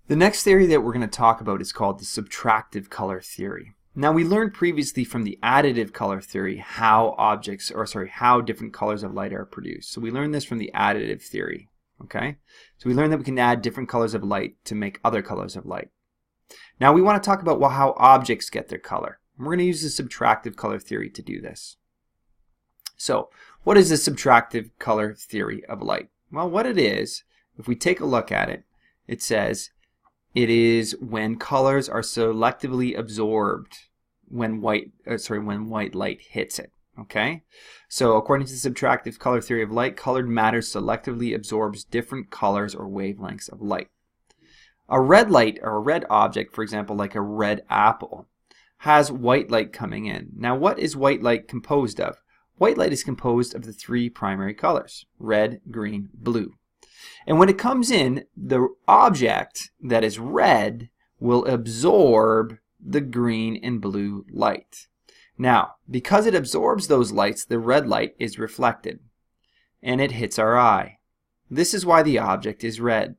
The next theory that we're going to talk about is called the subtractive color theory. Now, we learned previously from the additive color theory how different colors of light are produced. So we learned this from the additive theory, okay? So we learned that we can add different colors of light to make other colors of light. Now we want to talk about how objects get their color. We're going to use the subtractive color theory to do this. So what is the subtractive color theory of light? Well, what it is, if we take a look at it, it says it is when colors are selectively absorbed when white light hits it. Okay? So according to the subtractive color theory of light, colored matter selectively absorbs different colors or wavelengths of light. A red light or a red object, for example, like a red apple, has white light coming in. Now, what is white light composed of? White light is composed of the three primary colors: red, green, blue. And when it comes in, the object that is red will absorb the green and blue light. Now, because it absorbs those lights, the red light is reflected and it hits our eye. This is why the object is red.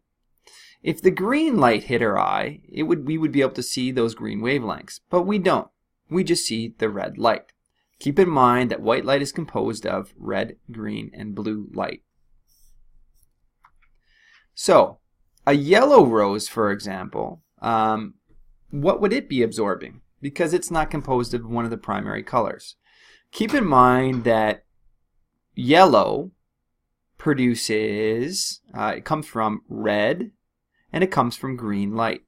If the green light hit our eye, we would be able to see those green wavelengths, but we don't. We just see the red light. Keep in mind that white light is composed of red, green, and blue light. So, a yellow rose, for example, what would it be absorbing? Because it's not composed of one of the primary colors. Keep in mind that yellow produces, it comes from red and it comes from green light.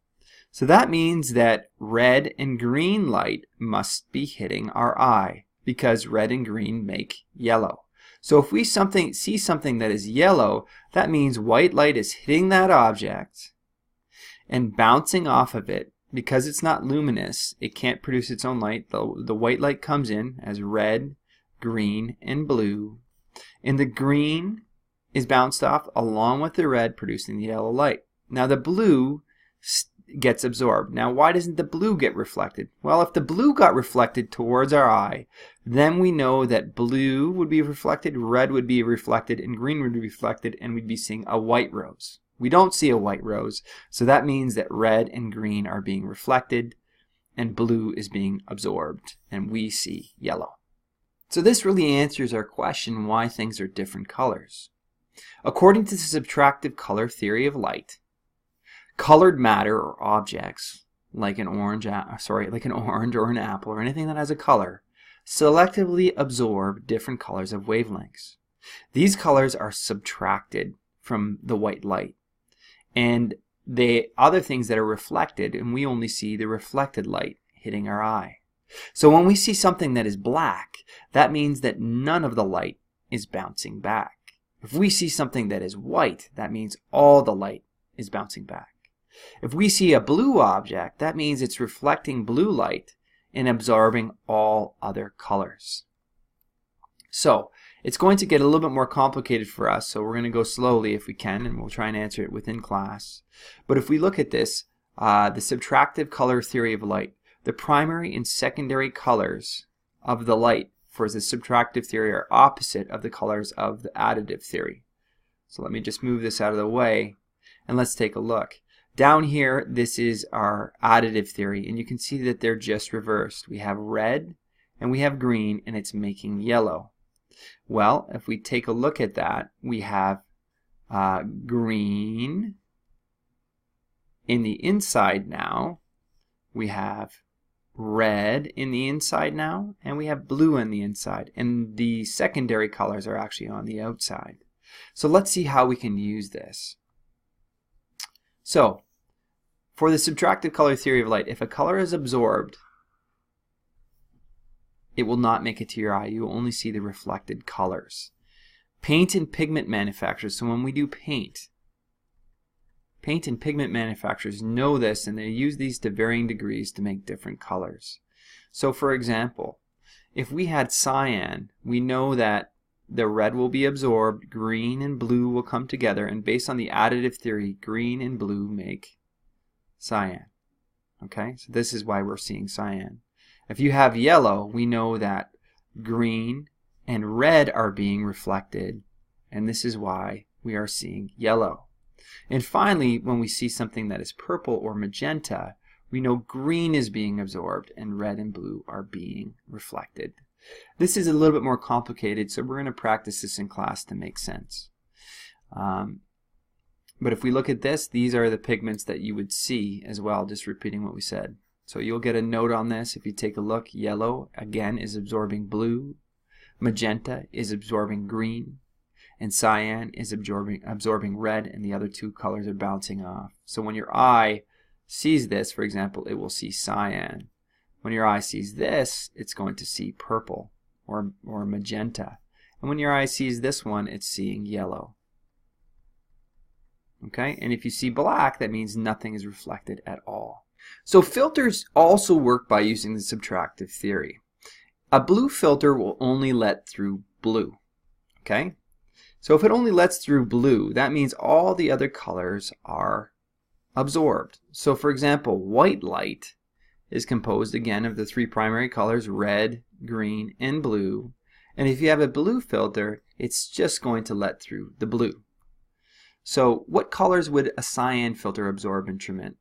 So that means that red and green light must be hitting our eye because red and green make yellow. So if we see something that is yellow, that means white light is hitting that object and bouncing off of it. Because it's not luminous, it can't produce its own light. The white light comes in as red, green, and blue. And the green is bounced off along with the red, producing the yellow light. Now the blue gets absorbed. Now why doesn't the blue get reflected? Well, if the blue got reflected towards our eye, then we know that blue would be reflected, red would be reflected, and green would be reflected, and we'd be seeing a white rose. We don't see a white rose, so that means that red and green are being reflected and blue is being absorbed, and we see yellow. So this really answers our question why things are different colors. According to the subtractive color theory of light, colored matter or objects like an orange or an apple or anything that has a color selectively absorb different colors of wavelengths. These colors are subtracted from the white light. And the other things that are reflected, and we only see the reflected light hitting our eye. So when we see something that is black, that means that none of the light is bouncing back. If we see something that is white, that means all the light is bouncing back. If we see a blue object, that means it's reflecting blue light and absorbing all other colors. So it's going to get a little bit more complicated for us, so we're going to go slowly if we can, and we'll try and answer it within class. But if we look at this, the subtractive color theory of light, the primary and secondary colors of the light for the subtractive theory are opposite of the colors of the additive theory. So let me just move this out of the way, and let's take a look. Down here, this is our additive theory, and you can see that they're just reversed. We have red and we have green, and it's making yellow. Well, if we take a look at that, we have green in the inside now, we have red in the inside now, and we have blue on the inside. And the secondary colors are actually on the outside. So let's see how we can use this. So, for the subtractive color theory of light, if a color is absorbed, it will not make it to your eye. You will only see the reflected colors. Paint and pigment manufacturers, so when we do paint and pigment manufacturers know this, and they use these to varying degrees to make different colors. So for example, if we had cyan, we know that the red will be absorbed, green and blue will come together, and based on the additive theory, green and blue make cyan. Okay, so this is why we're seeing cyan. If you have yellow, we know that green and red are being reflected, and this is why we are seeing yellow. And finally, when we see something that is purple or magenta, we know green is being absorbed and red and blue are being reflected. This is a little bit more complicated, so we're going to practice this in class to make sense. But if we look at this, these are the pigments that you would see as well, just repeating what we said. So you'll get a note on this if you take a look. Yellow, again, is absorbing blue. Magenta is absorbing green. And cyan is absorbing red, and the other two colors are bouncing off. So when your eye sees this, for example, it will see cyan. When your eye sees this, it's going to see purple or magenta. And when your eye sees this one, it's seeing yellow. Okay, and if you see black, that means nothing is reflected at all. So filters also work by using the subtractive theory. A blue filter will only let through blue. Okay, so if it only lets through blue, that means all the other colors are absorbed. So for example, white light is composed again of the three primary colors, red, green, and blue. And if you have a blue filter, it's just going to let through the blue. So what colors would a cyan filter absorb and transmit?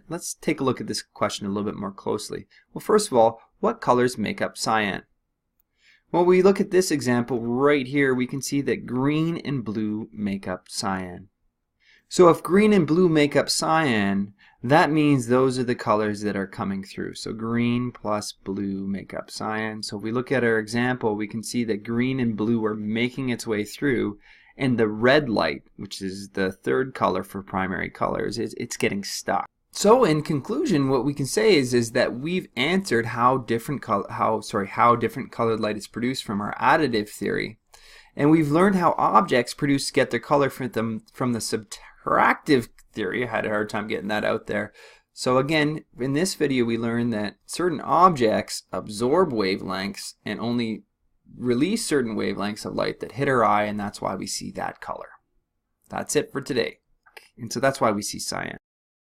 Let's take a look at this question a little bit more closely. Well, first of all, what colors make up cyan? Well, we look at this example right here, we can see that green and blue make up cyan. So if green and blue make up cyan, that means those are the colors that are coming through. So green plus blue make up cyan. So if we look at our example, we can see that green and blue are making its way through, and the red light, which is the third color for primary colors, it's getting stuck. So in conclusion, what we can say is that we've answered how different colored light is produced from our additive theory, and we've learned how objects get their color from the subtractive theory. I had a hard time getting that out there. So again, in this video we learned that certain objects absorb wavelengths and only release certain wavelengths of light that hit our eye, and that's why we see that color. That's it for today. And so that's why we see cyan.